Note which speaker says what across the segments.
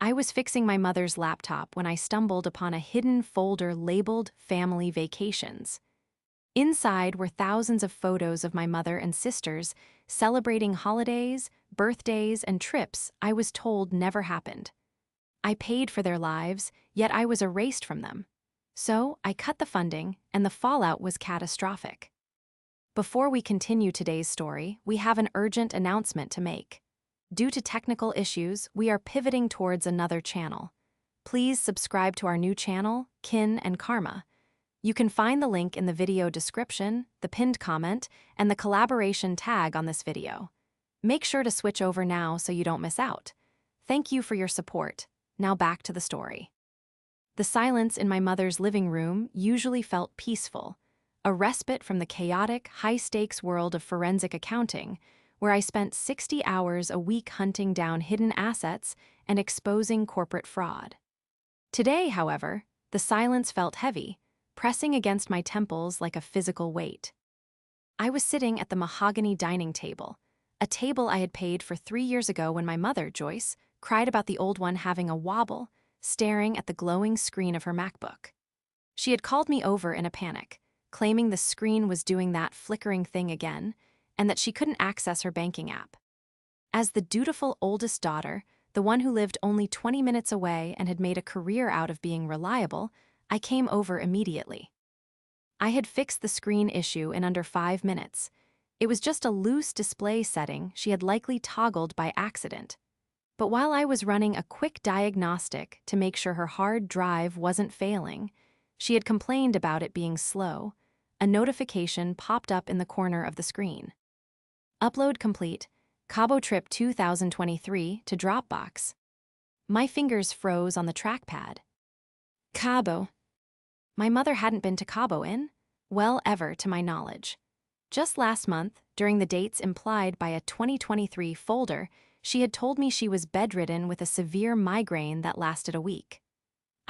Speaker 1: I was fixing my mother's laptop when I stumbled upon a hidden folder labeled Family Vacations. Inside were thousands of photos of my mother and sisters celebrating holidays, birthdays, and trips I was told never happened. I paid for their lives, yet I was erased from them. So I cut the funding, and the fallout was catastrophic. Before we continue today's story, we have an urgent announcement to make. Due to technical issues, we are pivoting towards another channel. Please subscribe to our new channel, Kin and Karma. You can find the link in the video description, the pinned comment, and the collaboration tag on this video. Make sure to switch over now so you don't miss out. Thank you for your support. Now back to the story. The silence in my mother's living room usually felt peaceful, a respite from the chaotic, high-stakes world of forensic accounting, where I spent 60 hours a week hunting down hidden assets and exposing corporate fraud. Today, however, the silence felt heavy, pressing against my temples like a physical weight. I was sitting at the mahogany dining table, a table I had paid for 3 years ago when my mother, Joyce, cried about the old one having a wobble, staring at the glowing screen of her MacBook. She had called me over in a panic, claiming the screen was doing that flickering thing again, and that she couldn't access her banking app. As the dutiful oldest daughter, the one who lived only 20 minutes away and had made a career out of being reliable, I came over immediately. I had fixed the screen issue in under 5 minutes. It was just a loose display setting she had likely toggled by accident. But while I was running a quick diagnostic to make sure her hard drive wasn't failing, she had complained about it being slow. A notification popped up in the corner of the screen. Upload complete. Cabo Trip 2023 to Dropbox. My fingers froze on the trackpad. Cabo. My mother hadn't been to Cabo in, well, ever to my knowledge. Just last month, during the dates implied by a 2023 folder, she had told me she was bedridden with a severe migraine that lasted a week.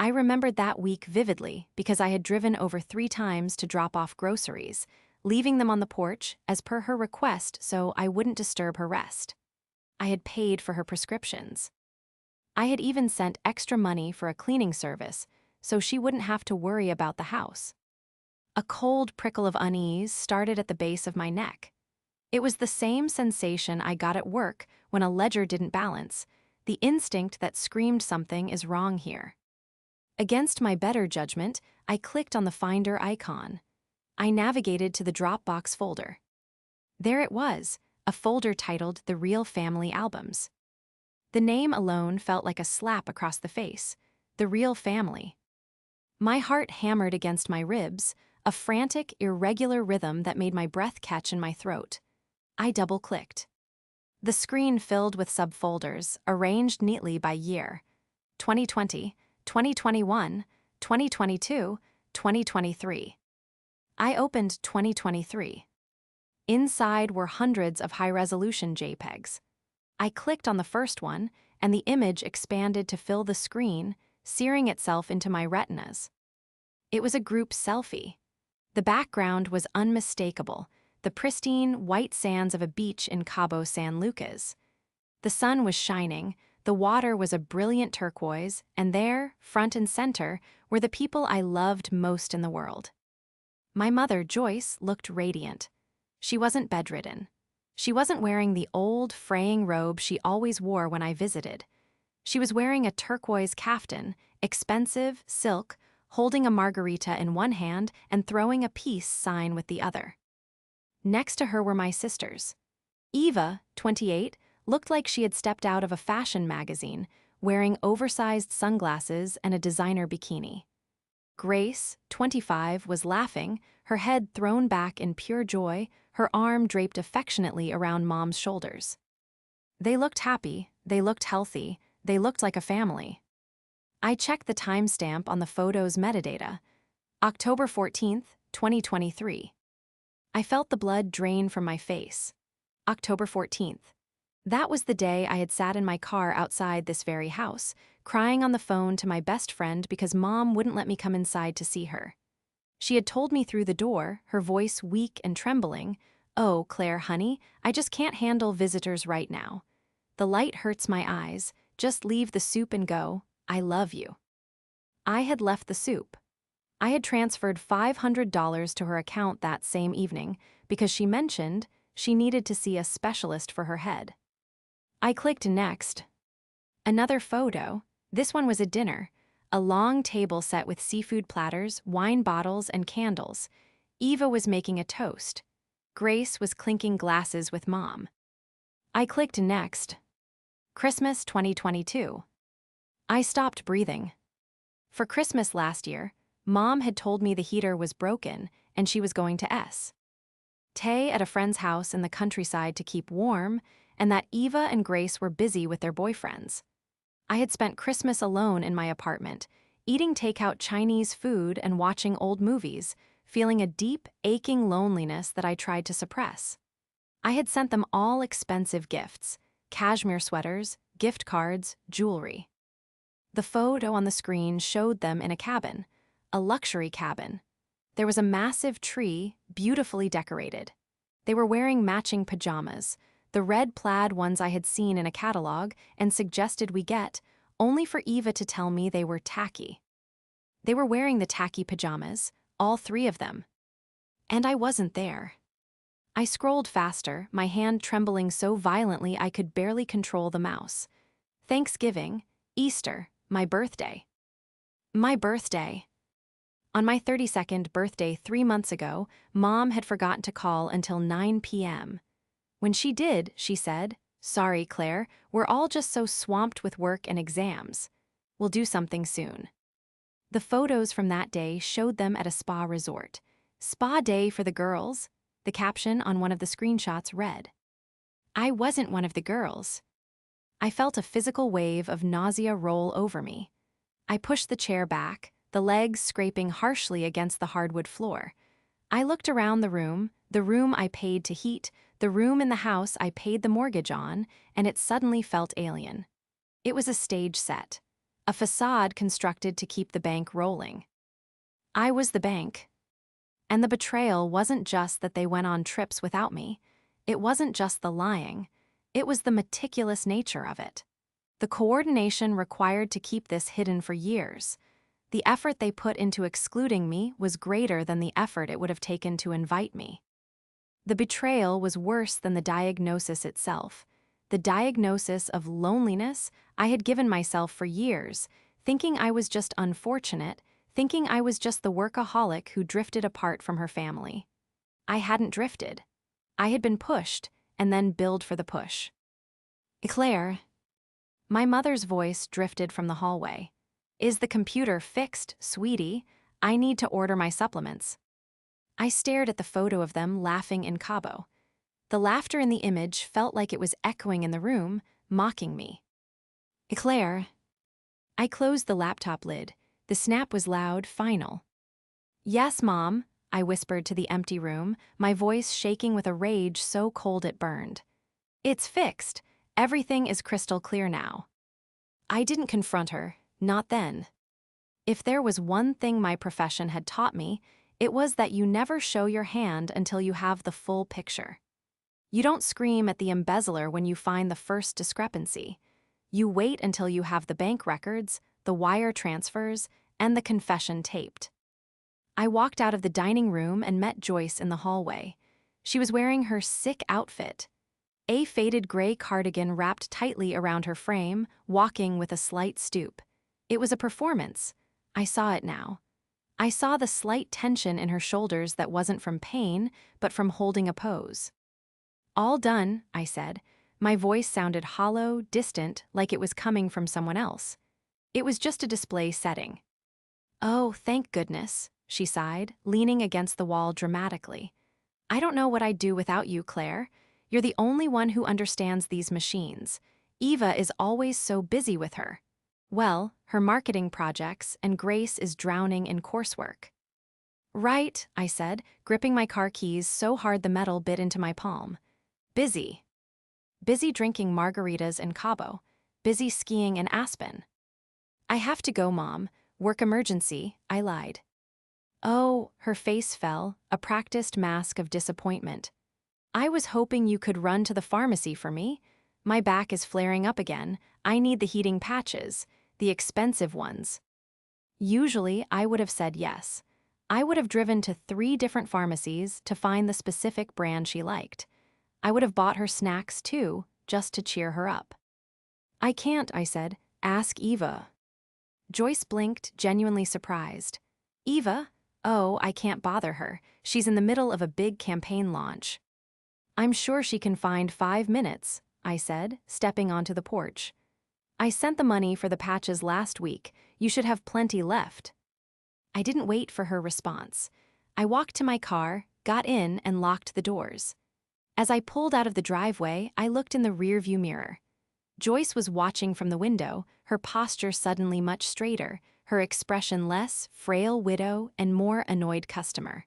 Speaker 1: I remembered that week vividly because I had driven over 3 times to drop off groceries, leaving them on the porch as per her request so I wouldn't disturb her rest. I had paid for her prescriptions. I had even sent extra money for a cleaning service so she wouldn't have to worry about the house. A cold prickle of unease started at the base of my neck. It was the same sensation I got at work when a ledger didn't balance, the instinct that screamed something is wrong here. Against my better judgment, I clicked on the Finder icon. I navigated to the Dropbox folder. There it was, a folder titled The Real Family Albums. The name alone felt like a slap across the face. The Real Family. My heart hammered against my ribs, a frantic, irregular rhythm that made my breath catch in my throat. I double-clicked. The screen filled with subfolders, arranged neatly by year. 2020, 2021, 2022, 2023. I opened 2023. Inside were hundreds of high-resolution JPEGs. I clicked on the first one, and the image expanded to fill the screen, searing itself into my retinas. It was a group selfie. The background was unmistakable, the pristine white sands of a beach in Cabo San Lucas. The sun was shining, the water was a brilliant turquoise, and there, front and center, were the people I loved most in the world. My mother, Joyce, looked radiant. She wasn't bedridden. She wasn't wearing the old, fraying robe she always wore when I visited. She was wearing a turquoise caftan, expensive, silk, holding a margarita in one hand and throwing a peace sign with the other. Next to her were my sisters. Eva, 28, looked like she had stepped out of a fashion magazine, wearing oversized sunglasses and a designer bikini. Grace, 25, was laughing, her head thrown back in pure joy, her arm draped affectionately around Mom's shoulders. They looked happy, they looked healthy, they looked like a family. I checked the timestamp on the photo's metadata. October 14th, 2023. I felt the blood drain from my face. October 14th. That was the day I had sat in my car outside this very house, crying on the phone to my best friend because Mom wouldn't let me come inside to see her. She had told me through the door, her voice weak and trembling, "Oh, Claire, honey, I just can't handle visitors right now. The light hurts my eyes. Just leave the soup and go. I love you." I had left the soup. I had transferred $500 to her account that same evening because she mentioned she needed to see a specialist for her head. I clicked next. Another photo. This one was a dinner. A long table set with seafood platters, wine bottles, and candles. Eva was making a toast. Grace was clinking glasses with Mom. I clicked next. Christmas 2022. I stopped breathing. For Christmas last year, Mom had told me the heater was broken and she was going to stay at a friend's house in the countryside to keep warm, and that Eva and Grace were busy with their boyfriends. I had spent Christmas alone in my apartment, eating takeout Chinese food and watching old movies, feeling a deep, aching loneliness that I tried to suppress. I had sent them all expensive gifts: cashmere sweaters, gift cards, jewelry. The photo on the screen showed them in a cabin, a luxury cabin. There was a massive tree, beautifully decorated. They were wearing matching pajamas, the red plaid ones I had seen in a catalog and suggested we get, only for Eva to tell me they were tacky. They were wearing the tacky pajamas, all three of them. And I wasn't there. I scrolled faster, my hand trembling so violently I could barely control the mouse. Thanksgiving, Easter, my birthday. My birthday. On my 32nd birthday 3 months ago, Mom had forgotten to call until 9 p.m. When she did, she said, "Sorry, Claire, we're all just so swamped with work and exams. We'll do something soon." The photos from that day showed them at a spa resort. "Spa day for the girls," the caption on one of the screenshots read. I wasn't one of the girls. I felt a physical wave of nausea roll over me. I pushed the chair back, the legs scraping harshly against the hardwood floor. I looked around the room I paid to heat, the room in the house I paid the mortgage on, and it suddenly felt alien. It was a stage set, a facade constructed to keep the bank rolling. I was the bank. And the betrayal wasn't just that they went on trips without me. It wasn't just the lying. It was the meticulous nature of it. The coordination required to keep this hidden for years. The effort they put into excluding me was greater than the effort it would have taken to invite me. The betrayal was worse than the diagnosis itself. The diagnosis of loneliness I had given myself for years, thinking I was just unfortunate, thinking I was just the workaholic who drifted apart from her family. I hadn't drifted. I had been pushed, and then billed for the push. "Claire." My mother's voice drifted from the hallway. "Is the computer fixed, sweetie? I need to order my supplements." I stared at the photo of them laughing in Cabo. The laughter in the image felt like it was echoing in the room, mocking me. "Claire." I closed the laptop lid. The snap was loud, final. "Yes, Mom," I whispered to the empty room, my voice shaking with a rage so cold it burned. "It's fixed. Everything is crystal clear now." I didn't confront her, not then. If there was one thing my profession had taught me, it was that you never show your hand until you have the full picture. You don't scream at the embezzler when you find the first discrepancy. You wait until you have the bank records, the wire transfers, and the confession taped. I walked out of the dining room and met Joyce in the hallway. She was wearing her sick outfit, a faded gray cardigan wrapped tightly around her frame, walking with a slight stoop. It was a performance. I saw it now. I saw the slight tension in her shoulders that wasn't from pain, but from holding a pose. "All done," I said. My voice sounded hollow, distant, like it was coming from someone else. It was just a display setting. "Oh, thank goodness," she sighed, leaning against the wall dramatically. "I don't know what I'd do without you, Claire. You're the only one who understands these machines. Eva is always so busy with her her marketing projects, and Grace is drowning in coursework." "Right," I said, gripping my car keys so hard the metal bit into my palm. "Busy. Busy drinking margaritas in Cabo. Busy skiing in Aspen." "I have to go, Mom. Work emergency," I lied. "Oh," her face fell, a practiced mask of disappointment. "I was hoping you could run to the pharmacy for me. My back is flaring up again. I need the heating patches, the expensive ones. Usually, I would have said yes. I would have driven to 3 different pharmacies to find the specific brand she liked. I would have bought her snacks too, just to cheer her up. I can't, I said. Ask Eva. Joyce blinked, genuinely surprised. Eva? Oh, I can't bother her. She's in the middle of a big campaign launch. I'm sure she can find 5 minutes, I said, stepping onto the porch. I sent the money for the patches last week. You should have plenty left. I didn't wait for her response. I walked to my car, got in, and locked the doors. As I pulled out of the driveway, I looked in the rearview mirror. Joyce was watching from the window, her posture suddenly much straighter, her expression less frail widow and more annoyed customer.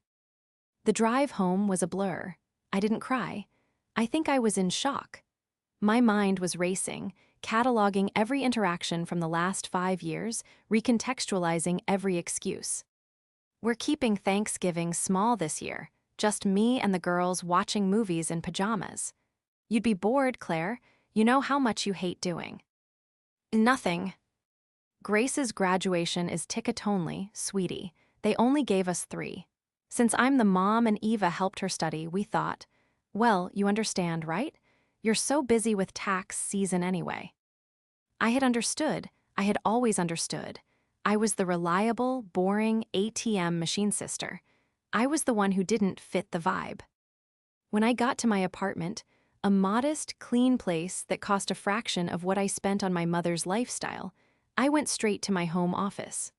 Speaker 1: The drive home was a blur. I didn't cry. I think I was in shock. My mind was racing, cataloging every interaction from the last 5 years, recontextualizing every excuse. We're keeping Thanksgiving small this year, just me and the girls watching movies in pajamas. You'd be bored, Claire. You know how much you hate doing. Nothing. Grace's graduation is ticket-only, sweetie. They only gave us 3. Since I'm the mom and Eva helped her study, we thought, well, you understand, right? You're so busy with tax season anyway. I had understood. I had always understood. I was the reliable, boring ATM machine sister. I was the one who didn't fit the vibe. When I got to my apartment, a modest, clean place that cost a fraction of what I spent on my mother's lifestyle, I went straight to my home office.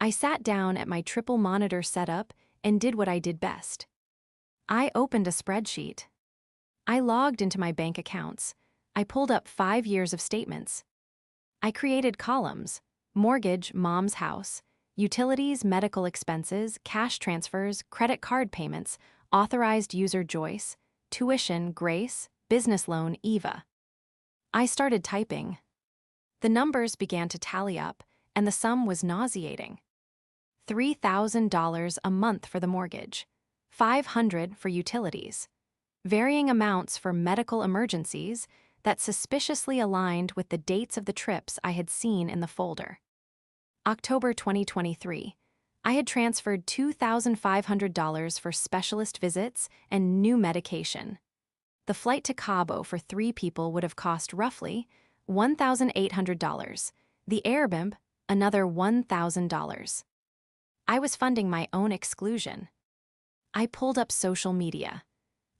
Speaker 1: I sat down at my triple monitor setup and did what I did best. I opened a spreadsheet. I logged into my bank accounts. I pulled up 5 years of statements. I created columns: mortgage, mom's house; utilities, medical expenses; cash transfers, credit card payments; authorized user Joyce; tuition Grace; business loan Eva. I started typing. The numbers began to tally up, and the sum was nauseating. $3,000 a month for the mortgage, $500 for utilities, varying amounts for medical emergencies that suspiciously aligned with the dates of the trips I had seen in the folder. October 2023. I had transferred $2,500 for specialist visits and new medication. The flight to Cabo for 3 people would have cost roughly $1,800. The Airbnb, another $1,000. I was funding my own exclusion. I pulled up social media.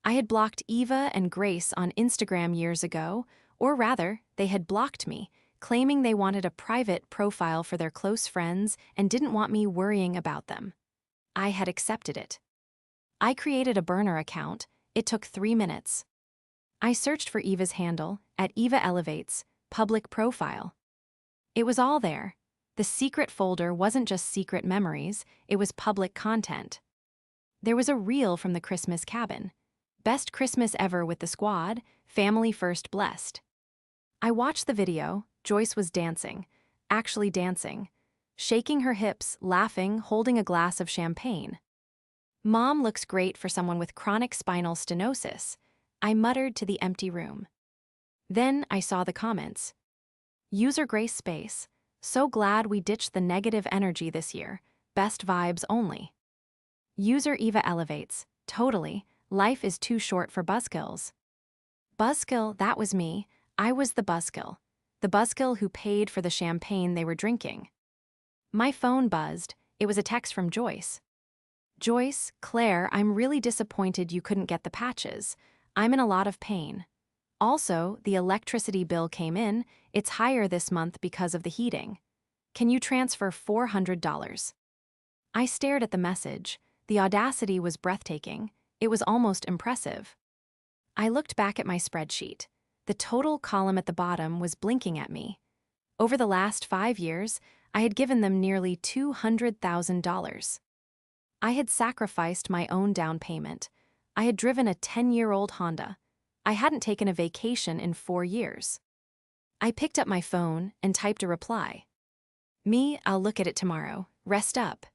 Speaker 1: I had blocked Eva and Grace on Instagram years ago, or rather, they had blocked me, claiming they wanted a private profile for their close friends and didn't want me worrying about them. I had accepted it. I created a burner account. It took 3 minutes. I searched for Eva's handle at Eva Elevates, public profile. It was all there. The secret folder wasn't just secret memories, it was public content. There was a reel from the Christmas cabin. Best Christmas ever with the squad, family first blessed. I watched the video. Joyce was dancing, actually dancing, shaking her hips, laughing, holding a glass of champagne. Mom looks great for someone with chronic spinal stenosis, I muttered to the empty room. Then I saw the comments. User Grace Space. So glad we ditched the negative energy this year. Best vibes only. User Eva Elevates. Totally. Life is too short for buzzkills. Buzzkill, that was me. I was the buzzkill. The buzzkill who paid for the champagne they were drinking. My phone buzzed. It was a text from Joyce. Joyce, Claire, I'm really disappointed you couldn't get the patches. I'm in a lot of pain. Also, the electricity bill came in. It's higher this month because of the heating. Can you transfer $400? I stared at the message. The audacity was breathtaking. It was almost impressive. I looked back at my spreadsheet. The total column at the bottom was blinking at me. Over the last 5 years, I had given them nearly $200,000. I had sacrificed my own down payment. I had driven a 10-year-old Honda. I hadn't taken a vacation in 4 years. I picked up my phone and typed a reply. Me, I'll look at it tomorrow. Rest up.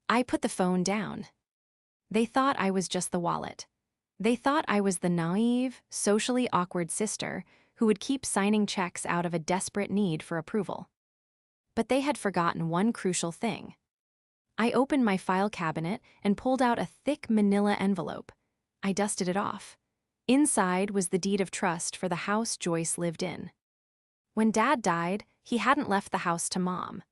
Speaker 1: I put the phone down. They thought I was just the wallet. They thought I was the naive, socially awkward sister who would keep signing checks out of a desperate need for approval. But they had forgotten one crucial thing. I opened my file cabinet and pulled out a thick manila envelope. I dusted it off. Inside was the deed of trust for the house Joyce lived in. When Dad died, he hadn't left the house to Mom.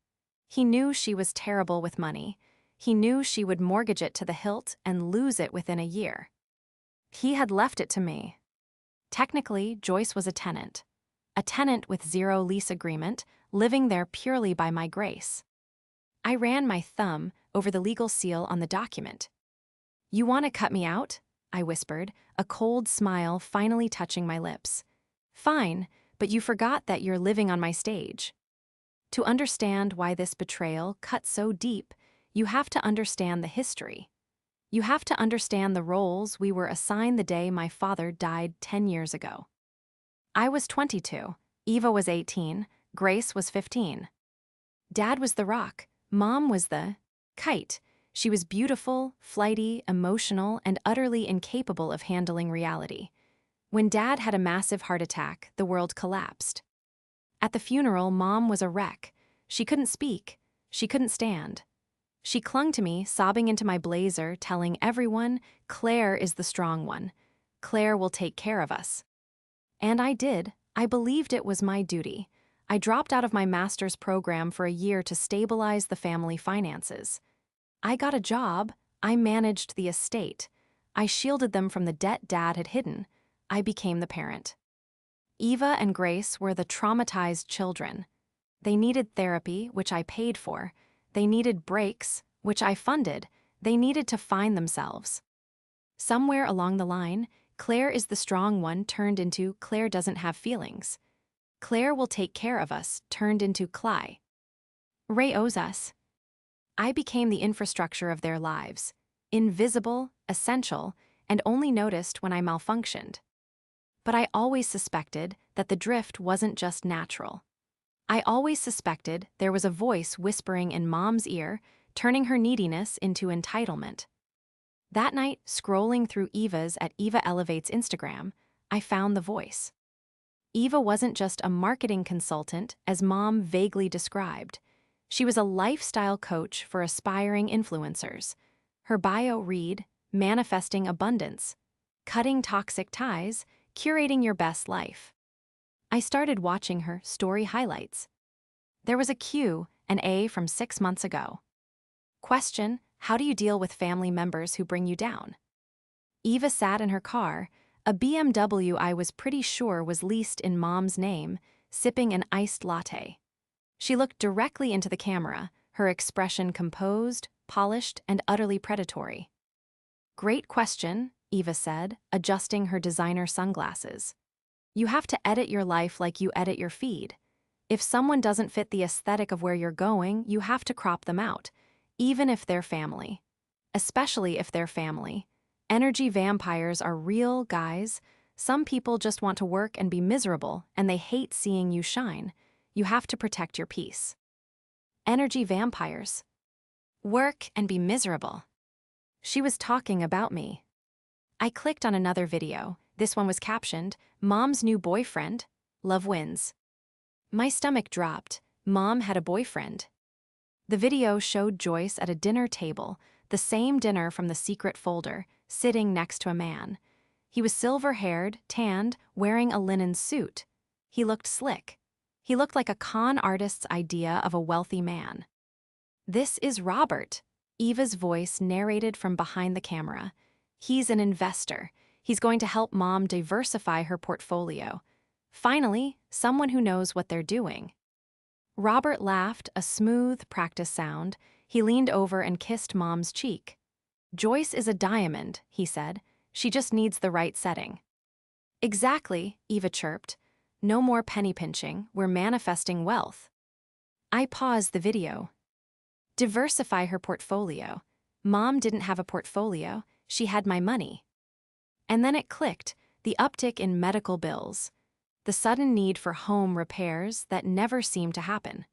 Speaker 1: He knew she was terrible with money. He knew she would mortgage it to the hilt and lose it within a year. He had left it to me. Technically, Joyce was a tenant with zero lease agreement, living there purely by my grace. I ran my thumb over the legal seal on the document. "You want to cut me out?" I whispered, a cold smile finally touching my lips. "Fine, but you forgot that you're living on my stage." To understand why this betrayal cut so deep, you have to understand the history. You have to understand the roles we were assigned the day my father died 10 years ago. I was 22, Eva was 18, Grace was 15. Dad was the rock, Mom was the kite. She was beautiful, flighty, emotional, and utterly incapable of handling reality. When Dad had a massive heart attack, the world collapsed. At the funeral, Mom was a wreck. She couldn't speak. She couldn't stand. She clung to me, sobbing into my blazer, telling everyone, "Claire is the strong one. Claire will take care of us." And I did. I believed it was my duty. I dropped out of my master's program for a year to stabilize the family finances. I got a job. I managed the estate. I shielded them from the debt Dad had hidden. I became the parent. Eva and Grace were the traumatized children. They needed therapy, which I paid for. They needed breaks, which I funded. They needed to find themselves. Somewhere along the line, Claire is the strong one turned into Claire doesn't have feelings. Claire will take care of us turned into Cly. Ray owes us. I became the infrastructure of their lives, invisible, essential, and only noticed when I malfunctioned. But I always suspected that the drift wasn't just natural. I always suspected there was a voice whispering in Mom's ear, turning her neediness into entitlement. That night, scrolling through Eva's at Eva Elevate's Instagram, I found the voice. Eva wasn't just a marketing consultant, as Mom vaguely described. She was a lifestyle coach for aspiring influencers. Her bio read, "Manifesting abundance, cutting toxic ties, curating your best life." I started watching her story highlights. There was a Q and A from 6 months ago. Question: how do you deal with family members who bring you down? Eva sat in her car, a BMW I was pretty sure was leased in Mom's name, sipping an iced latte. She looked directly into the camera, her expression composed, polished, and utterly predatory. "Great question," Eva said, adjusting her designer sunglasses. "You have to edit your life like you edit your feed. If someone doesn't fit the aesthetic of where you're going, you have to crop them out, even if they're family. Especially if they're family. Energy vampires are real, guys. Some people just want to work and be miserable, and they hate seeing you shine. You have to protect your peace." Energy vampires. Work and be miserable. She was talking about me. I clicked on another video. This one was captioned, "Mom's new boyfriend. Love wins." My stomach dropped. Mom had a boyfriend. The video showed Joyce at a dinner table, the same dinner from the secret folder, sitting next to a man. He was silver-haired, tanned, wearing a linen suit. He looked slick. He looked like a con artist's idea of a wealthy man. "This is Robert," Eva's voice narrated from behind the camera. "He's an investor. He's going to help Mom diversify her portfolio. Finally, someone who knows what they're doing." Robert laughed, a smooth, practice sound. He leaned over and kissed Mom's cheek. "Joyce is a diamond," he said. "She just needs the right setting." "Exactly," Eva chirped. "No more penny pinching, we're manifesting wealth." I paused the video. Diversify her portfolio. Mom didn't have a portfolio, she had my money. And then it clicked, the uptick in medical bills. The sudden need for home repairs that never seemed to happen.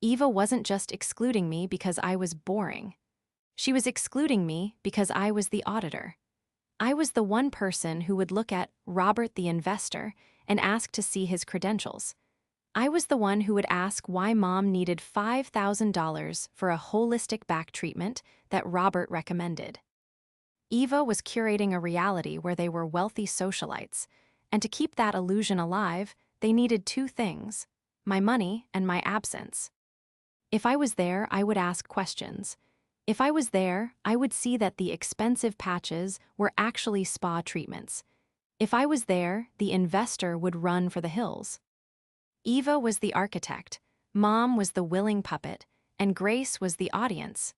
Speaker 1: Eva wasn't just excluding me because I was boring. She was excluding me because I was the auditor. I was the one person who would look at Robert the investor and ask to see his credentials. I was the one who would ask why Mom needed $5,000 for a holistic back treatment that Robert recommended. Eva was curating a reality where they were wealthy socialites, and to keep that illusion alive, they needed two things: my money and my absence. If I was there, I would ask questions. If I was there, I would see that the expensive patches were actually spa treatments. If I was there, the investor would run for the hills. Eva was the architect, Mom was the willing puppet, and Grace was the audience.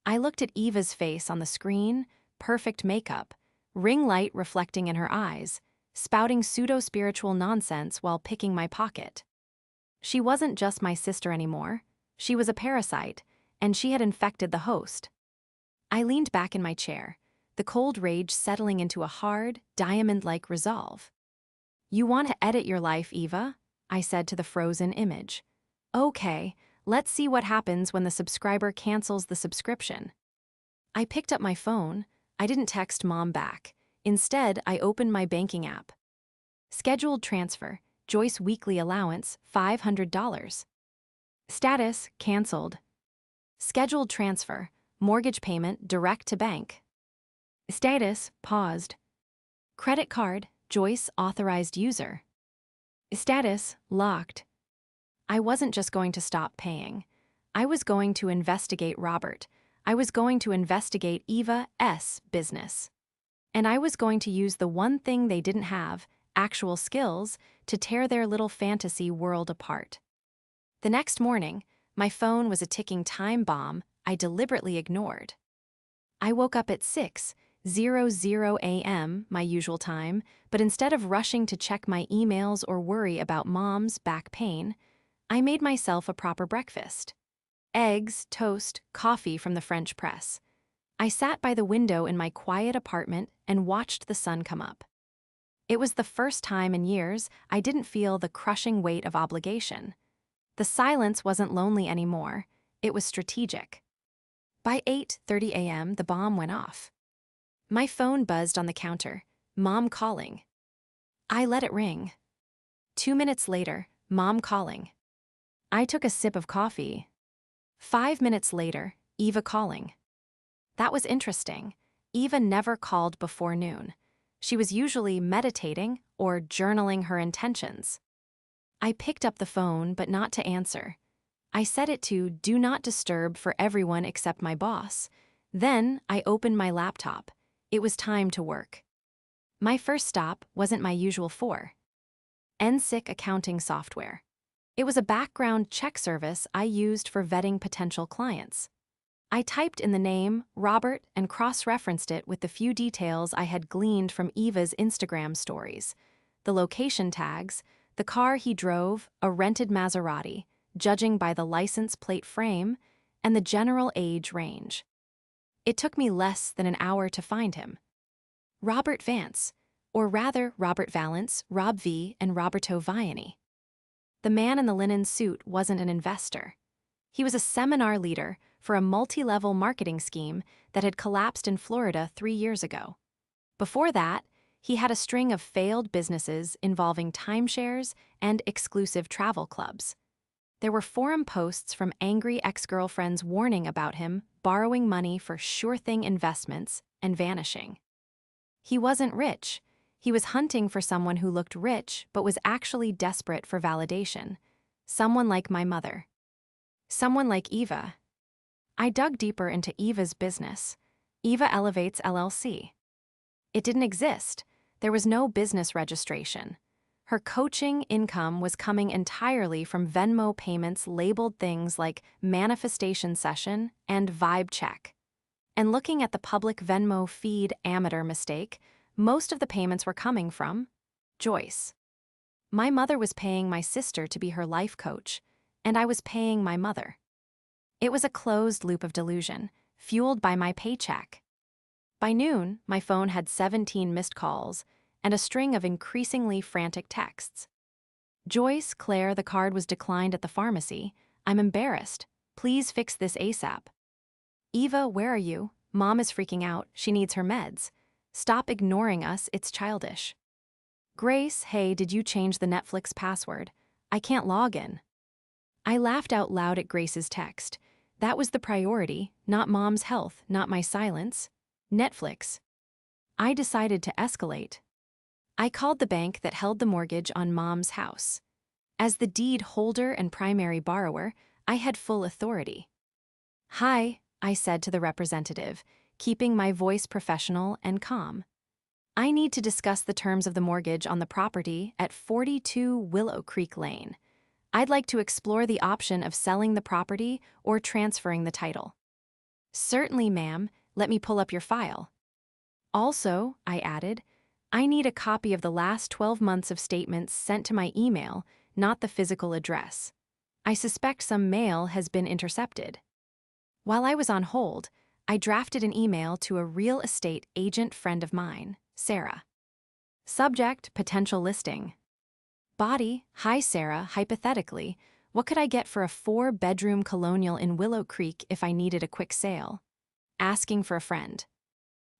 Speaker 1: I looked at Eva's face on the screen, perfect makeup, ring light reflecting in her eyes, spouting pseudo-spiritual nonsense while picking my pocket. She wasn't just my sister anymore. She was a parasite, and she had infected the host. I leaned back in my chair, the cold rage settling into a hard, diamond-like resolve. "You want to edit your life, Eva?" I said to the frozen image. "Okay, let's see what happens when the subscriber cancels the subscription." I picked up my phone. I didn't text Mom back. Instead, I opened my banking app. Scheduled transfer, Joyce weekly allowance, $500. Status, canceled. Scheduled transfer, mortgage payment direct to bank. Status, paused. Credit card, Joyce authorized user. Status, locked. I wasn't just going to stop paying. I was going to investigate Robert. I was going to investigate Eva's business. And I was going to use the one thing they didn't have, actual skills, to tear their little fantasy world apart. The next morning, my phone was a ticking time bomb I deliberately ignored. I woke up at 6:00 a.m., my usual time, but instead of rushing to check my emails or worry about Mom's back pain, I made myself a proper breakfast. Eggs, toast, coffee from the French press. I sat by the window in my quiet apartment and watched the sun come up. It was the first time in years I didn't feel the crushing weight of obligation. The silence wasn't lonely anymore, it was strategic. By 8:30 a.m., the bomb went off. My phone buzzed on the counter, Mom calling. I let it ring. 2 minutes later, Mom calling. I took a sip of coffee. 5 minutes later, Eva calling. That was interesting. Eva never called before noon. She was usually meditating or journaling her intentions. I picked up the phone, but not to answer. I set it to do not disturb for everyone except my boss. Then I opened my laptop. It was time to work. My first stop wasn't my usual NSIC accounting software. It was a background check service I used for vetting potential clients. I typed in the name, Robert, and cross-referenced it with the few details I had gleaned from Eva's Instagram stories. The location tags, the car he drove, a rented Maserati, judging by the license plate frame, and the general age range. It took me less than an hour to find him. Robert Vance, or rather Robert Valance, Rob V, and Roberto Vianney. The man in the linen suit wasn't an investor. He was a seminar leader for a multi-level marketing scheme that had collapsed in Florida 3 years ago. Before that, he had a string of failed businesses involving timeshares and exclusive travel clubs. There were forum posts from angry ex-girlfriends warning about him borrowing money for sure-thing investments and vanishing. He wasn't rich. He was hunting for someone who looked rich but was actually desperate for validation. Someone like my mother. Someone like Eva. I dug deeper into Eva's business. Eva Elevates LLC. It didn't exist. There was no business registration. Her coaching income was coming entirely from Venmo payments labeled things like manifestation session and vibe check. And looking at the public Venmo feed amateur mistake, most of the payments were coming from Joyce. My mother was paying my sister to be her life coach, and I was paying my mother. It was a closed loop of delusion, fueled by my paycheck. By noon, my phone had 17 missed calls and a string of increasingly frantic texts. Joyce, Claire, the card was declined at the pharmacy. I'm embarrassed. Please fix this ASAP. Eva, where are you? Mom is freaking out. She needs her meds. Stop ignoring us, it's childish. Grace, hey, did you change the Netflix password? I can't log in. I laughed out loud at Grace's text. That was the priority, not Mom's health, not my silence. Netflix. I decided to escalate. I called the bank that held the mortgage on Mom's house. As the deed holder and primary borrower, I had full authority. Hi, I said to the representative, keeping my voice professional and calm. I need to discuss the terms of the mortgage on the property at 42 Willow Creek Lane. I'd like to explore the option of selling the property or transferring the title. Certainly, ma'am. Let me pull up your file. Also, I added, I need a copy of the last 12 months of statements sent to my email, not the physical address. I suspect some mail has been intercepted. While I was on hold, I drafted an email to a real estate agent friend of mine, Sarah. Subject, potential listing. Body, hi Sarah, hypothetically, what could I get for a 4-bedroom colonial in Willow Creek if I needed a quick sale? Asking for a friend.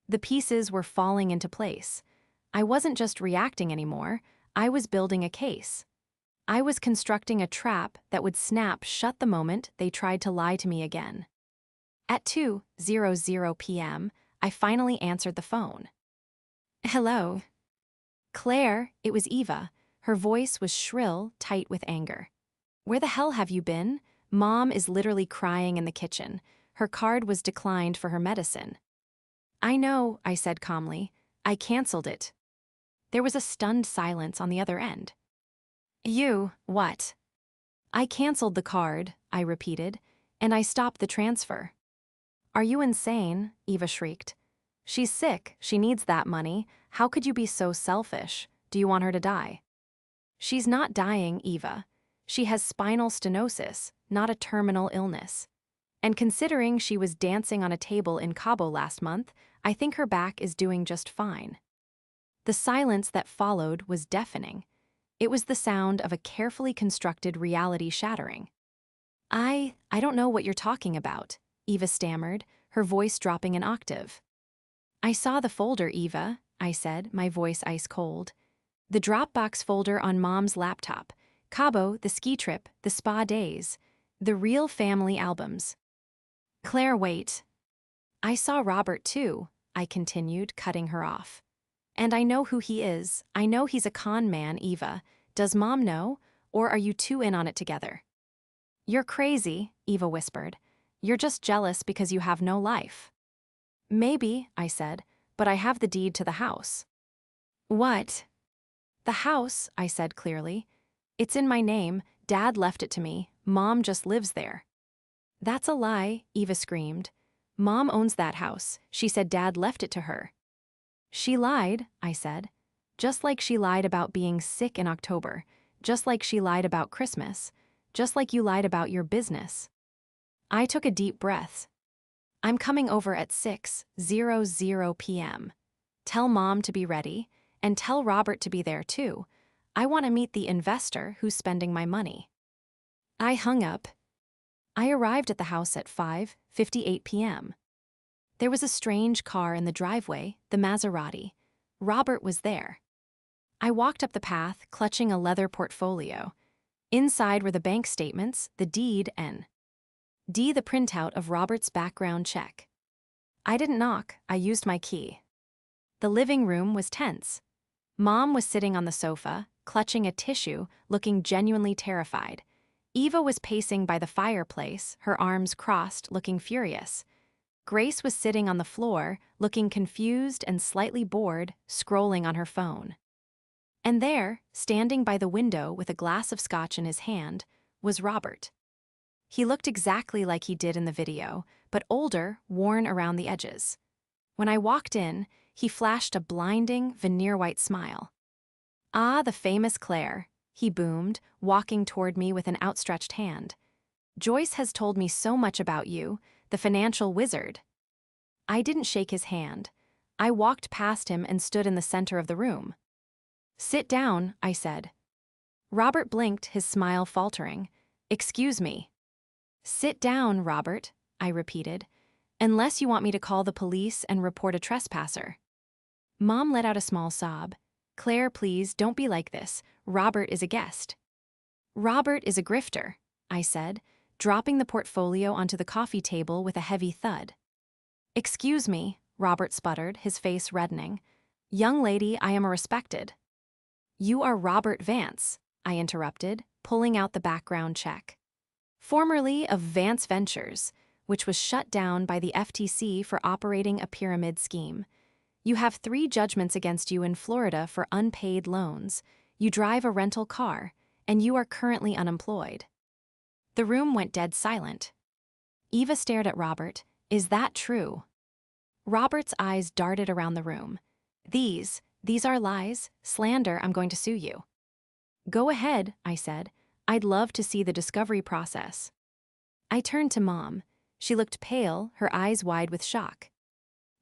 Speaker 1: The pieces were falling into place. I wasn't just reacting anymore, I was building a case. I was constructing a trap that would snap shut the moment they tried to lie to me again. At 2:00 p.m., I finally answered the phone. Hello. Claire, it was Eva. Her voice was shrill, tight with anger. Where the hell have you been? Mom is literally crying in the kitchen. Her card was declined for her medicine. I know, I said calmly. I canceled it. There was a stunned silence on the other end. You, what? I canceled the card, I repeated, and I stopped the transfer. Are you insane? Eva shrieked. She's sick, she needs that money. How could you be so selfish? Do you want her to die? She's not dying, Eva. She has spinal stenosis, not a terminal illness. And considering she was dancing on a table in Cabo last month, I think her back is doing just fine. The silence that followed was deafening. It was the sound of a carefully constructed reality shattering. I don't know what you're talking about, Eva stammered, her voice dropping an octave. I saw the folder, Eva, I said, my voice ice cold. The Dropbox folder on Mom's laptop. Cabo, the ski trip, the spa days. The real family albums. Claire, wait. I saw Robert too, I continued, cutting her off. And I know who he is. I know he's a con man, Eva. Does Mom know? Or are you two in on it together? You're crazy, Eva whispered. You're just jealous because you have no life. Maybe, I said, but I have the deed to the house. What? The house, I said clearly. It's in my name. Dad left it to me. Mom just lives there. That's a lie, Eva screamed. Mom owns that house. She said Dad left it to her. She lied, I said. Just like she lied about being sick in October. Just like she lied about Christmas. Just like you lied about your business. I took a deep breath. I'm coming over at 6:00 p.m. Tell Mom to be ready, and tell Robert to be there too. I want to meet the investor who's spending my money. I hung up. I arrived at the house at 5:58 p.m. There was a strange car in the driveway, the Maserati. Robert was there. I walked up the path, clutching a leather portfolio. Inside were the bank statements, the deed, and the printout of Robert's background check. I didn't knock, I used my key. The living room was tense. Mom was sitting on the sofa, clutching a tissue, looking genuinely terrified. Eva was pacing by the fireplace, her arms crossed, looking furious. Grace was sitting on the floor, looking confused and slightly bored, scrolling on her phone. And there, standing by the window with a glass of scotch in his hand, was Robert. He looked exactly like he did in the video, but older, worn around the edges. When I walked in, he flashed a blinding, veneer-white smile. Ah, the famous Claire, he boomed, walking toward me with an outstretched hand. Joyce has told me so much about you, the financial wizard. I didn't shake his hand. I walked past him and stood in the center of the room. Sit down, I said. Robert blinked, his smile faltering. Excuse me. Sit down, Robert, I repeated, unless you want me to call the police and report a trespasser. Mom let out a small sob. Claire, please, don't be like this. Robert is a guest. Robert is a grifter, I said, dropping the portfolio onto the coffee table with a heavy thud. Excuse me, Robert sputtered, his face reddening. Young lady, I am a respected. You are Robert Vance, I interrupted, pulling out the background check. Formerly of Vance Ventures, which was shut down by the FTC for operating a pyramid scheme. You have 3 judgments against you in Florida for unpaid loans. You drive a rental car, and you are currently unemployed. The room went dead silent. Eva stared at Robert. Is that true? Robert's eyes darted around the room. These are lies, slander, I'm going to sue you. Go ahead, I said. I'd love to see the discovery process. I turned to Mom. She looked pale, her eyes wide with shock.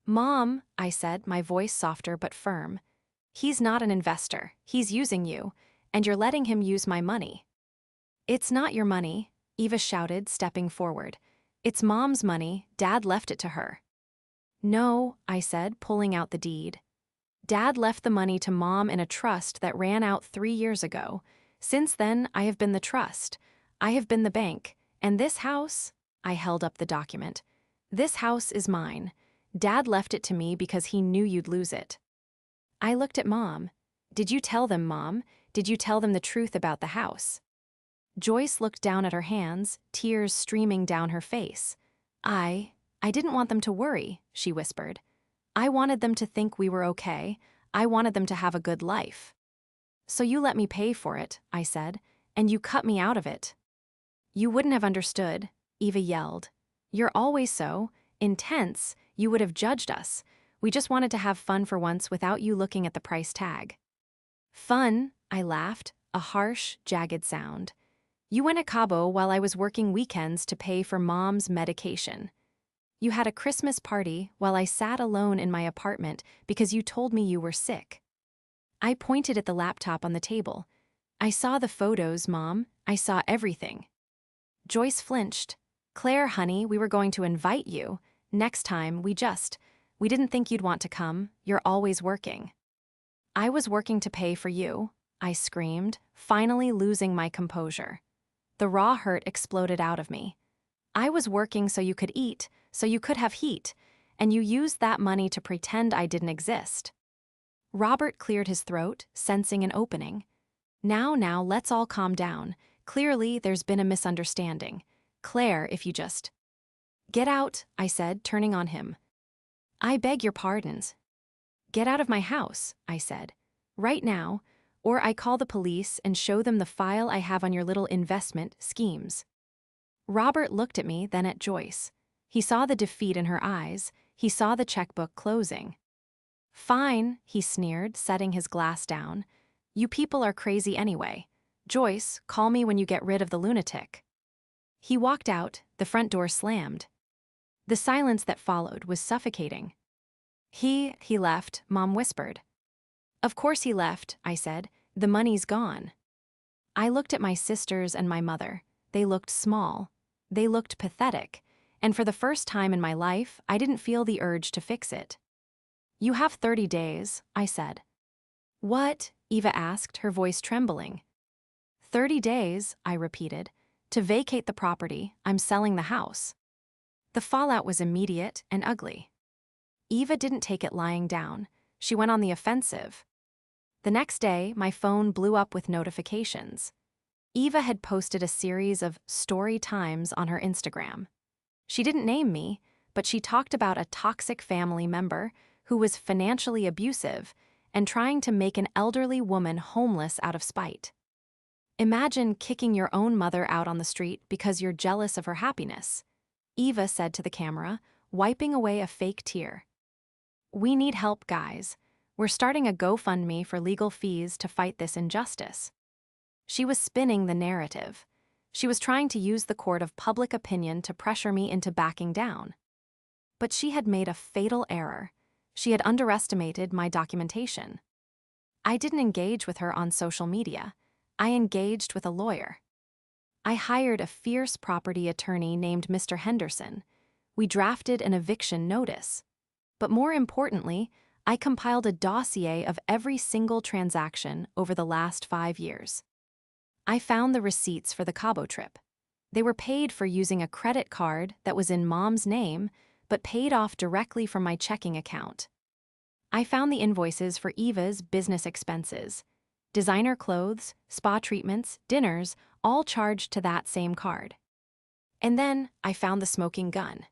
Speaker 1: Mom, I said, my voice softer but firm. He's not an investor. He's using you, and you're letting him use my money. It's not your money, Eva shouted, stepping forward. It's Mom's money. Dad left it to her. No, I said, pulling out the deed. Dad left the money to Mom in a trust that ran out 3 years ago. Since then, I have been the trust. I have been the bank. And this house, I held up the document. This house is mine. Dad left it to me because he knew you'd lose it. I looked at Mom. Did you tell them, Mom? Did you tell them the truth about the house? Joyce looked down at her hands, tears streaming down her face. I didn't want them to worry, she whispered. I wanted them to think we were okay. I wanted them to have a good life. So you let me pay for it, I said, and you cut me out of it. You wouldn't have understood, Eva yelled. You're always so intense, you would have judged us. We just wanted to have fun for once without you looking at the price tag. Fun, I laughed, a harsh, jagged sound. You went to Cabo while I was working weekends to pay for Mom's medication. You had a Christmas party while I sat alone in my apartment because you told me you were sick. I pointed at the laptop on the table. I saw the photos, Mom. I saw everything. Joyce flinched. Claire, honey, we were going to invite you. Next time, we didn't think you'd want to come. You're always working. I was working to pay for you, I screamed, finally losing my composure. The raw hurt exploded out of me. I was working so you could eat, so you could have heat, and you used that money to pretend I didn't exist. Robert cleared his throat, sensing an opening. Now, let's all calm down. Clearly, there's been a misunderstanding. Claire, if you just... Get out, I said, turning on him. I beg your pardons. Get out of my house, I said. Right now, or I call the police and show them the file I have on your little investment schemes. Robert looked at me, then at Joyce. He saw the defeat in her eyes. He saw the checkbook closing. Fine, he sneered, setting his glass down. You people are crazy anyway. Joyce, call me when you get rid of the lunatic. He walked out, the front door slammed. The silence that followed was suffocating. He left, Mom whispered. Of course he left, I said. The money's gone. I looked at my sisters and my mother. They looked small. They looked pathetic. And for the first time in my life, I didn't feel the urge to fix it. You have 30 days, I said. What? Eva asked, her voice trembling. 30 days, I repeated. To vacate the property, I'm selling the house. The fallout was immediate and ugly. Eva didn't take it lying down. She went on the offensive. The next day, my phone blew up with notifications. Eva had posted a series of story times on her Instagram. She didn't name me, but she talked about a toxic family member who was financially abusive and trying to make an elderly woman homeless out of spite. Imagine kicking your own mother out on the street because you're jealous of her happiness, Eva said to the camera, wiping away a fake tear. We need help, guys. We're starting a GoFundMe for legal fees to fight this injustice. She was spinning the narrative. She was trying to use the court of public opinion to pressure me into backing down. But she had made a fatal error. She had underestimated my documentation. I didn't engage with her on social media. I engaged with a lawyer. I hired a fierce property attorney named Mr. Henderson. We drafted an eviction notice. But more importantly, I compiled a dossier of every single transaction over the last 5 years. I found the receipts for the Cabo trip. They were paid for using a credit card that was in Mom's name, but paid off directly from my checking account. I found the invoices for Eva's business expenses. Designer clothes, spa treatments, dinners, all charged to that same card. And then I found the smoking gun.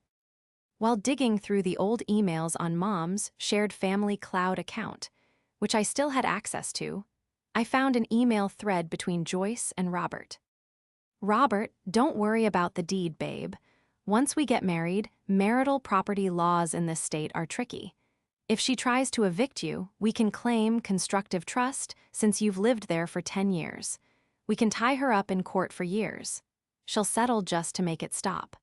Speaker 1: While digging through the old emails on Mom's shared family cloud account, which I still had access to, I found an email thread between Joyce and Robert. "Robert, don't worry about the deed, babe. Once we get married, marital property laws in this state are tricky. If she tries to evict you, we can claim constructive trust since you've lived there for 10 years. We can tie her up in court for years. She'll settle just to make it stop."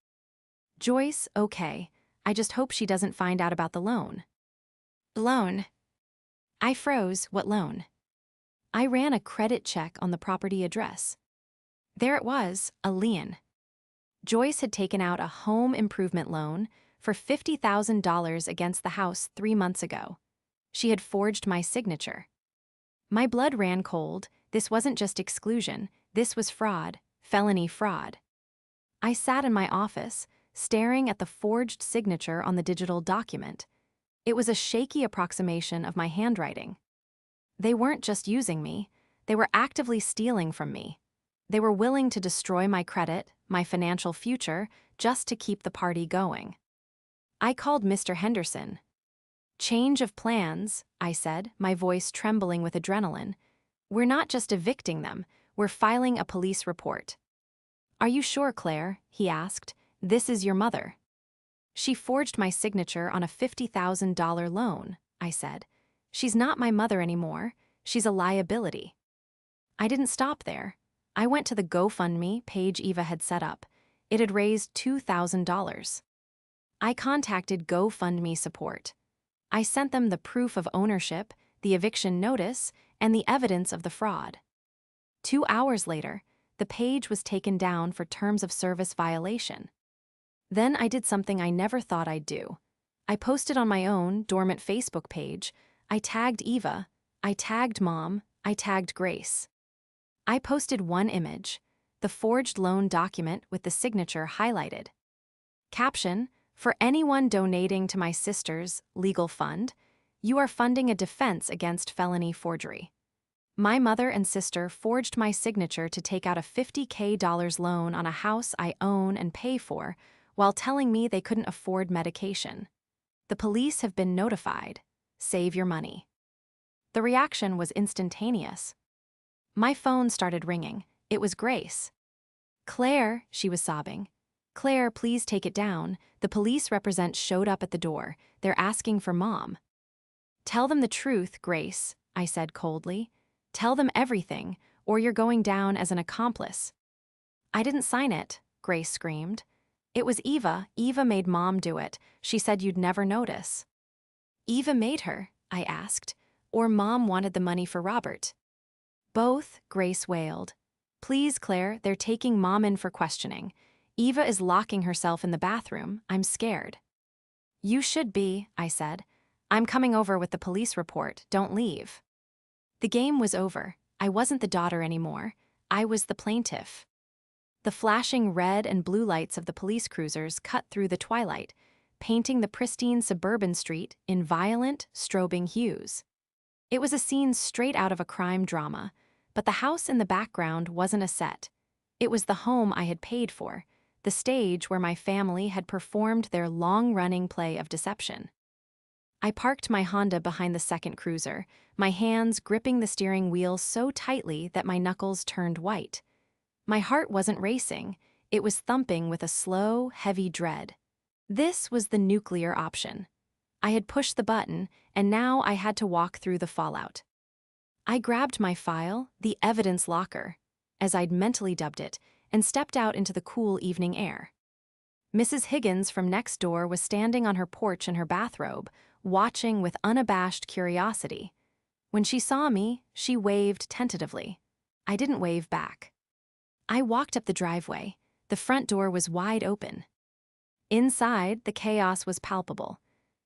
Speaker 1: Joyce, okay. I just hope she doesn't find out about the loan. Loan? I froze. What loan? I ran a credit check on the property address. There it was, a lien. Joyce had taken out a home improvement loan for $50,000 against the house 3 months ago. She had forged my signature. My blood ran cold. This wasn't just exclusion, this was fraud, felony fraud. I sat in my office, staring at the forged signature on the digital document. It was a shaky approximation of my handwriting. They weren't just using me, they were actively stealing from me. They were willing to destroy my credit, my financial future, just to keep the party going. I called Mr. Henderson. "Change of plans," I said, my voice trembling with adrenaline. "We're not just evicting them, we're filing a police report." "Are you sure, Claire?" he asked. "This is your mother." "She forged my signature on a $50,000 loan," I said. "She's not my mother anymore, she's a liability." I didn't stop there. I went to the GoFundMe page Eva had set up. It had raised $2,000. I contacted GoFundMe support. I sent them the proof of ownership, the eviction notice, and the evidence of the fraud. 2 hours later, the page was taken down for terms of service violation. Then I did something I never thought I'd do. I posted on my own dormant Facebook page. I tagged Eva, I tagged Mom, I tagged Grace. I posted one image, the forged loan document with the signature highlighted. Caption: "For anyone donating to my sister's legal fund, you are funding a defense against felony forgery. My mother and sister forged my signature to take out a $50,000 loan on a house I own and pay for, while telling me they couldn't afford medication. The police have been notified. Save your money." The reaction was instantaneous. My phone started ringing. It was Grace. "Claire," she was sobbing. "Claire, please take it down. The police showed up at the door. They're asking for Mom." "Tell them the truth, Grace," I said coldly. "Tell them everything, or you're going down as an accomplice." "I didn't sign it," Grace screamed. "It was Eva. Eva made Mom do it. She said you'd never notice." "Eva made her?" I asked. "Or Mom wanted the money for Robert?" "Both," Grace wailed. "Please, Claire, they're taking Mom in for questioning. Eva is locking herself in the bathroom. I'm scared." "You should be," I said. "I'm coming over with the police report. Don't leave." The game was over. I wasn't the daughter anymore. I was the plaintiff. The flashing red and blue lights of the police cruisers cut through the twilight, painting the pristine suburban street in violent, strobing hues. It was a scene straight out of a crime drama, but the house in the background wasn't a set. It was the home I had paid for, the stage where my family had performed their long-running play of deception. I parked my Honda behind the second cruiser, my hands gripping the steering wheel so tightly that my knuckles turned white. My heart wasn't racing, it was thumping with a slow, heavy dread. This was the nuclear option. I had pushed the button, and now I had to walk through the fallout. I grabbed my file, the evidence locker, as I'd mentally dubbed it, and stepped out into the cool evening air. Mrs. Higgins from next door was standing on her porch in her bathrobe, watching with unabashed curiosity. When she saw me, she waved tentatively. I didn't wave back. I walked up the driveway. The front door was wide open. Inside, the chaos was palpable.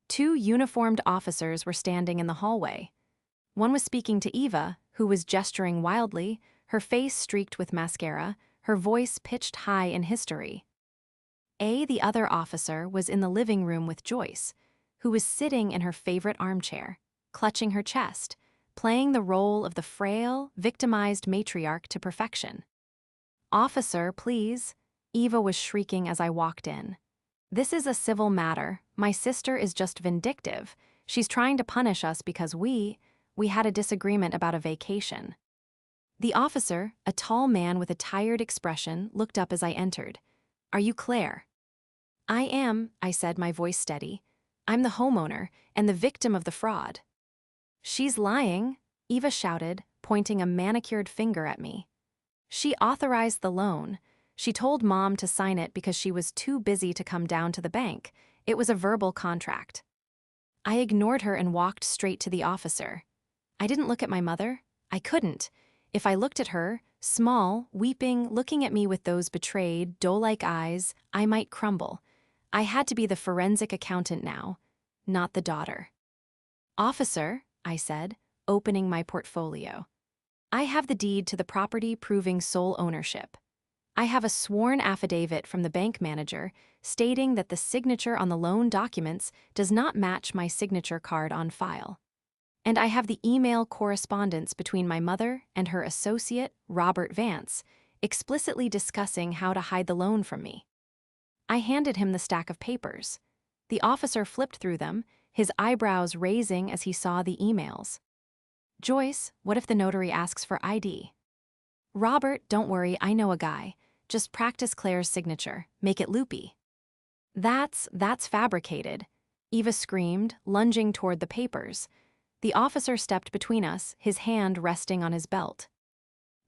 Speaker 1: Two uniformed officers were standing in the hallway. One was speaking to Eva, who was gesturing wildly, her face streaked with mascara, her voice pitched high in hystery. The other officer, was in the living room with Joyce, who was sitting in her favorite armchair, clutching her chest, playing the role of the frail, victimized matriarch to perfection. "Officer, please," Eva was shrieking as I walked in. "This is a civil matter. My sister is just vindictive. She's trying to punish us because we had a disagreement about a vacation." The officer, a tall man with a tired expression, looked up as I entered. "Are you Claire?" "I am," I said, my voice steady. "I'm the homeowner and the victim of the fraud." "She's lying," Eva shouted, pointing a manicured finger at me. "She authorized the loan. She told Mom to sign it because she was too busy to come down to the bank. It was a verbal contract." I ignored her and walked straight to the officer. I didn't look at my mother. I couldn't. If I looked at her, small, weeping, looking at me with those betrayed, doe-like eyes, I might crumble. I had to be the forensic accountant now, not the daughter. "Officer," I said, opening my portfolio. "I have the deed to the property proving sole ownership. I have a sworn affidavit from the bank manager stating that the signature on the loan documents does not match my signature card on file. And I have the email correspondence between my mother and her associate, Robert Vance, explicitly discussing how to hide the loan from me." I handed him the stack of papers. The officer flipped through them, his eyebrows raising as he saw the emails. "Joyce, what if the notary asks for ID?" "Robert, don't worry, I know a guy. Just practice Claire's signature, make it loopy." That's fabricated," Eva screamed, lunging toward the papers. The officer stepped between us, his hand resting on his belt.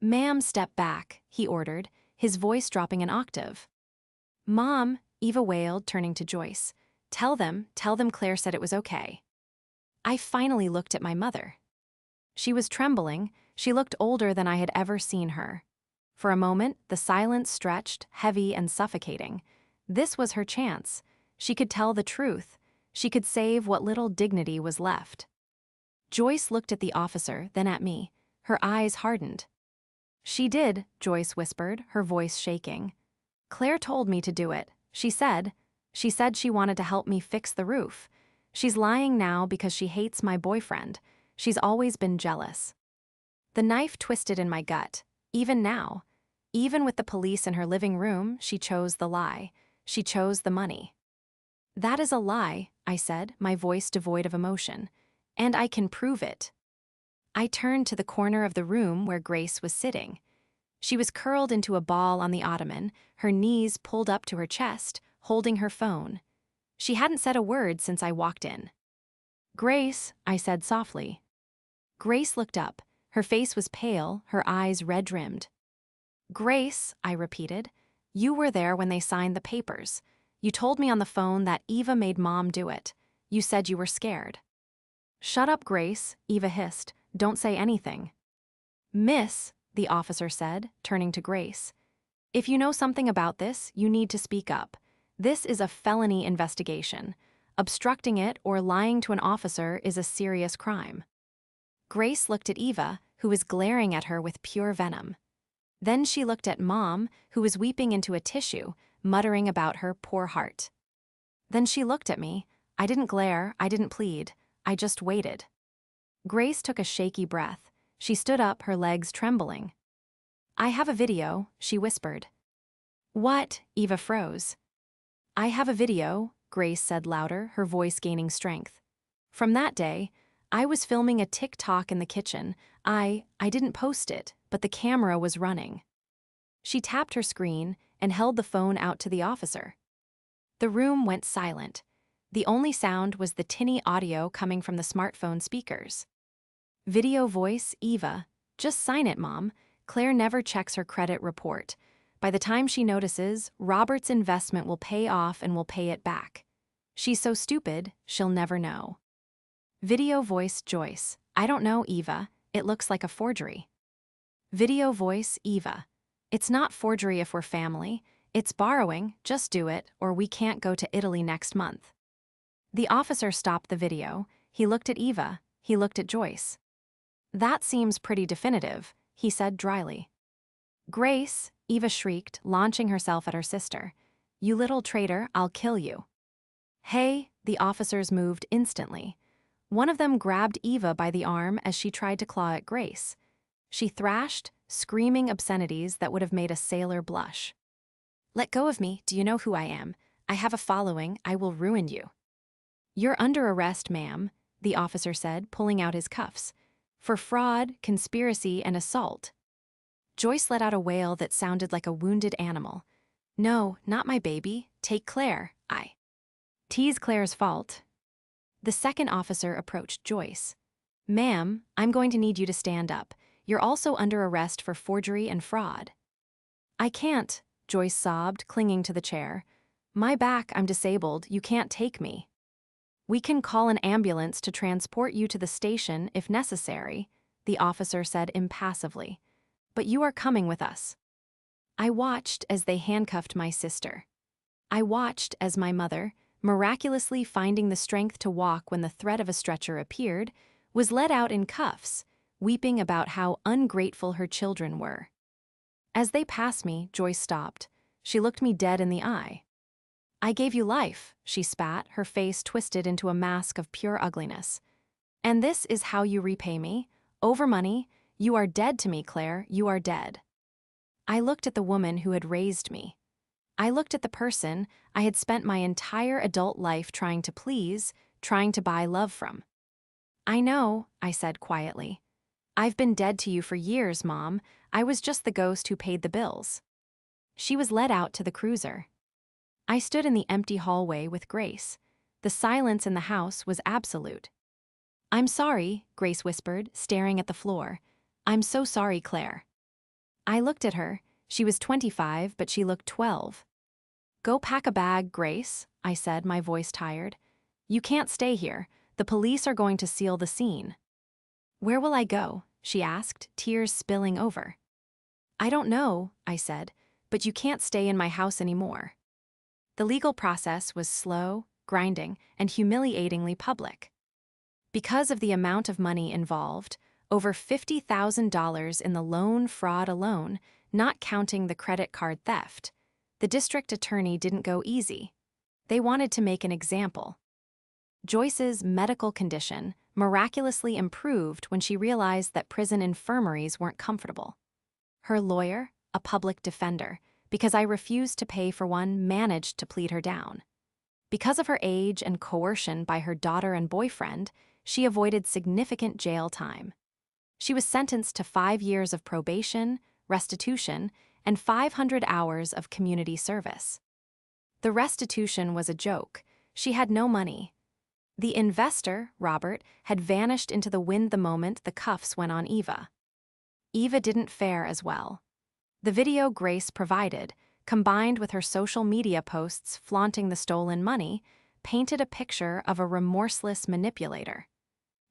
Speaker 1: "Ma'am, step back," he ordered, his voice dropping an octave. "Mom," Eva wailed, turning to Joyce. Tell them Claire said it was okay." I finally looked at my mother. She was trembling. She looked older than I had ever seen her. For a moment, the silence stretched, heavy and suffocating. This was her chance. She could tell the truth. She could save what little dignity was left. Joyce looked at the officer, then at me. Her eyes hardened. "She did," Joyce whispered, her voice shaking. "Claire told me to do it. She said she wanted to help me fix the roof. She's lying now because she hates my boyfriend. She's always been jealous." The knife twisted in my gut. Even now. Even with the police in her living room, she chose the lie. She chose the money. "That is a lie," I said, my voice devoid of emotion. "And I can prove it." I turned to the corner of the room where Grace was sitting. She was curled into a ball on the ottoman, her knees pulled up to her chest, holding her phone. She hadn't said a word since I walked in. "Grace," I said softly. Grace looked up. Her face was pale, her eyes red-rimmed. "Grace," I repeated, "you were there when they signed the papers. You told me on the phone that Eva made Mom do it. You said you were scared." "Shut up, Grace," Eva hissed. "Don't say anything." "Miss," the officer said, turning to Grace, "if you know something about this, you need to speak up. This is a felony investigation. Obstructing it or lying to an officer is a serious crime." Grace looked at Eva, who was glaring at her with pure venom. Then she looked at Mom, who was weeping into a tissue, muttering about her poor heart. Then she looked at me. I didn't glare, I didn't plead. I just waited. Grace took a shaky breath. She stood up, her legs trembling. "I have a video," she whispered. "What?" Eva froze. "I have a video," Grace said louder, her voice gaining strength. "From that day, I was filming a TikTok in the kitchen. I didn't post it, but the camera was running." She tapped her screen and held the phone out to the officer. The room went silent. The only sound was the tinny audio coming from the smartphone speakers. Video voice, Eva. "Just sign it, Mom. Claire never checks her credit report. By the time she notices, Robert's investment will pay off and will pay it back. She's so stupid, she'll never know." Video voice, Joyce. "I don't know, Eva. It looks like a forgery." Video voice, Eva. "It's not forgery if we're family. It's borrowing, just do it, or we can't go to Italy next month." The officer stopped the video. He looked at Eva. He looked at Joyce. "That seems pretty definitive," he said dryly. "Grace," Eva shrieked, launching herself at her sister. "You little traitor, I'll kill you." "Hey," the officers moved instantly. One of them grabbed Eva by the arm as she tried to claw at Grace. She thrashed, screaming obscenities that would have made a sailor blush. "Let go of me, do you know who I am? I have a following, I will ruin you." "You're under arrest, ma'am," the officer said, pulling out his cuffs, "for fraud, conspiracy, and assault." Joyce let out a wail that sounded like a wounded animal. "No, not my baby. Take Claire, T's Claire's fault." The second officer approached Joyce. "Ma'am, I'm going to need you to stand up. You're also under arrest for forgery and fraud." "I can't," Joyce sobbed, clinging to the chair. "My back, I'm disabled, you can't take me." "We can call an ambulance to transport you to the station if necessary," the officer said impassively. "But you are coming with us." I watched as they handcuffed my sister. I watched as my mother, miraculously finding the strength to walk when the threat of a stretcher appeared, was led out in cuffs, weeping about how ungrateful her children were. As they passed me, Joyce stopped. She looked me dead in the eye. "I gave you life," she spat, her face twisted into a mask of pure ugliness. "And this is how you repay me? Over money? You are dead to me, Claire, you are dead." I looked at the woman who had raised me. I looked at the person I had spent my entire adult life trying to please, trying to buy love from. "I know," I said quietly. "I've been dead to you for years, Mom. I was just the ghost who paid the bills." She was led out to the cruiser. I stood in the empty hallway with Grace. The silence in the house was absolute. "I'm sorry," Grace whispered, staring at the floor. "I'm so sorry, Claire." I looked at her. She was 25, but she looked 12. "Go pack a bag, Grace," I said, my voice tired. "You can't stay here. The police are going to seal the scene." "Where will I go?" she asked, tears spilling over. "I don't know," I said, "but you can't stay in my house anymore." The legal process was slow, grinding, and humiliatingly public. Because of the amount of money involved, over $50,000 in the loan fraud alone, not counting the credit card theft, the district attorney didn't go easy. They wanted to make an example. Joyce's medical condition miraculously improved when she realized that prison infirmaries weren't comfortable. Her lawyer, a public defender, because I refused to pay for one, managed to plead her down. Because of her age and coercion by her daughter and boyfriend, she avoided significant jail time. She was sentenced to 5 years of probation, restitution, and 500 hours of community service. The restitution was a joke. She had no money. The investor, Robert, had vanished into the wind the moment the cuffs went on Eva. Eva didn't fare as well. The video Grace provided, combined with her social media posts flaunting the stolen money, painted a picture of a remorseless manipulator.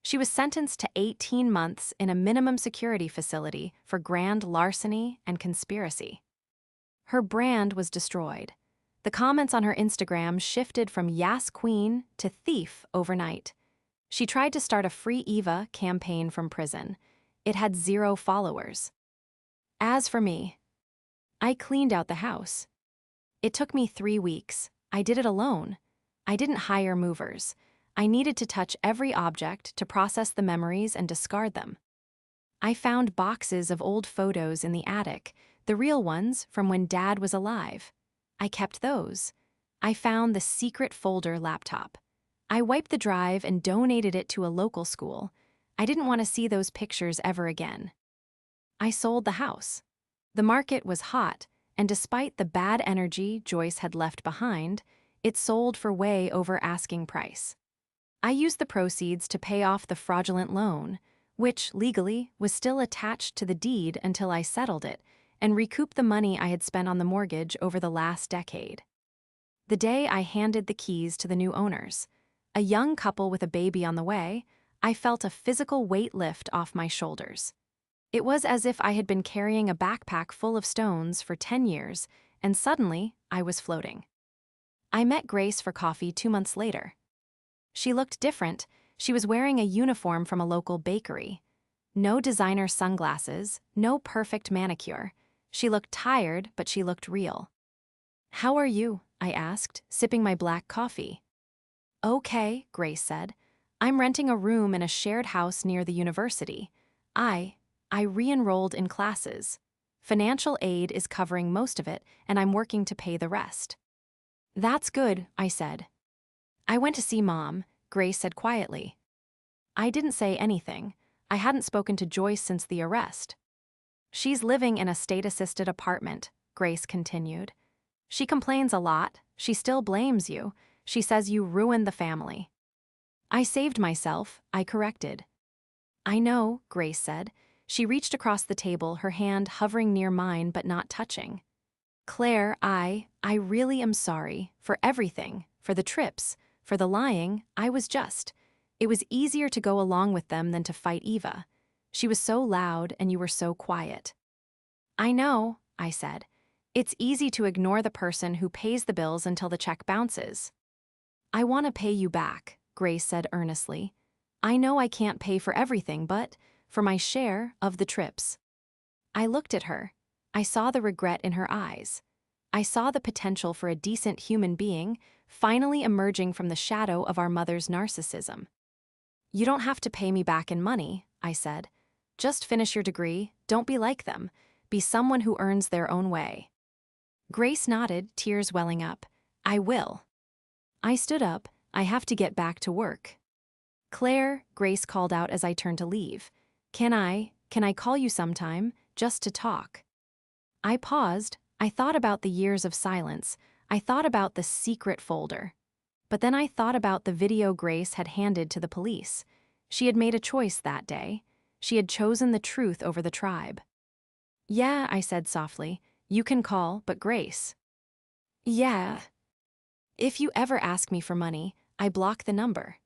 Speaker 1: She was sentenced to 18 months in a minimum security facility for grand larceny and conspiracy. Her brand was destroyed. The comments on her Instagram shifted from "Yas Queen" to "thief" overnight. She tried to start a Free Eva campaign from prison. It had 0 followers. As for me, I cleaned out the house. It took me 3 weeks. I did it alone. I didn't hire movers. I needed to touch every object to process the memories and discard them. I found boxes of old photos in the attic, the real ones from when Dad was alive. I kept those. I found the secret folder laptop. I wiped the drive and donated it to a local school. I didn't want to see those pictures ever again. I sold the house. The market was hot, and despite the bad energy Joyce had left behind, it sold for way over asking price. I used the proceeds to pay off the fraudulent loan, which, legally, was still attached to the deed until I settled it, and recouped the money I had spent on the mortgage over the last decade. The day I handed the keys to the new owners, a young couple with a baby on the way, I felt a physical weight lift off my shoulders. It was as if I had been carrying a backpack full of stones for 10 years, and suddenly I was floating. I met Grace for coffee 2 months later. She looked different. She was wearing a uniform from a local bakery. No designer sunglasses, no perfect manicure. She looked tired, but she looked real. "How are you?" I asked, sipping my black coffee. "Okay," Grace said. "I'm renting a room in a shared house near the university. I re-enrolled in classes. Financial aid is covering most of it, and I'm working to pay the rest." "That's good," I said. "I went to see Mom," Grace said quietly. I didn't say anything. I hadn't spoken to Joyce since the arrest. "She's living in a state-assisted apartment," Grace continued. "She complains a lot. She still blames you. She says you ruined the family." "I saved myself," I corrected. "I know," Grace said. She reached across the table, her hand hovering near mine but not touching. "Claire, I really am sorry. For everything. For the trips. For the lying. It was easier to go along with them than to fight Eva. She was so loud and you were so quiet." "I know," I said. "It's easy to ignore the person who pays the bills until the check bounces." "I want to pay you back," Grace said earnestly. "I know I can't pay for everything, but for my share of the trips." I looked at her. I saw the regret in her eyes. I saw the potential for a decent human being finally emerging from the shadow of our mother's narcissism. "You don't have to pay me back in money," I said. "Just finish your degree, don't be like them. Be someone who earns their own way." Grace nodded, tears welling up. "I will." I stood up. "I have to get back to work." "Claire," Grace called out as I turned to leave. Can I call you sometime, just to talk?" I paused. I thought about the years of silence. I thought about the secret folder. But then I thought about the video Grace had handed to the police. She had made a choice that day. She had chosen the truth over the tribe. "Yeah," I said softly. "You can call, but Grace." "Yeah. If you ever ask me for money, I block the number."